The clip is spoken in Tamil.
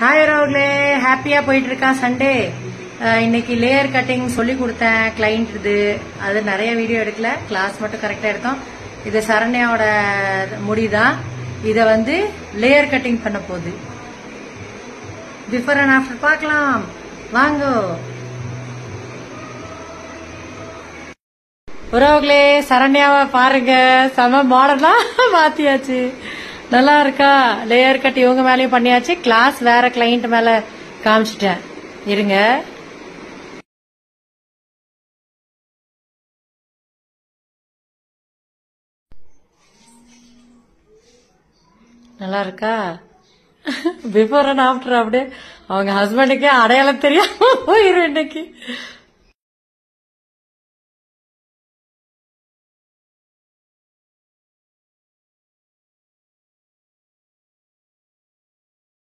ஹாய் ரோக்லே, ஹாப்பியா போயிட்டு இருக்கா சண்டே. இன்னைக்கு லேயர் கட்டிங் சொல்லி கொடுத்தேன் கிளைண்ட். அது நிறைய வீடியோ எடுக்கல, கிளாஸ் மட்டும் கரெக்டா எடுத்தோம். இது சரண்யாவோட முடிதான். இத லேயர் கட்டிங் பண்ண போகுது. பிஃபோர் அண்ட் ஆஃப்டர் பார்க்கலாம் வாங்கோ. உறவுகளே, சரண்யாவை பாருங்க, செம மாடலா மாத்தியாச்சு. நல்லா இருக்கா? லேயர் கட் இவங்க மேலயும் பண்ணியாச்சு. கிளாஸ் வேற கிளைண்ட் மேல காமிச்சிட்டேன். இருங்க, நல்லா இருக்கா? பிஃபோர் அண்ட் ஆஃப்டர் அப்படியே அவங்க ஹஸ்பண்டுக்கே அடையாளம் தெரியாம போயிரும் இன்னைக்கு.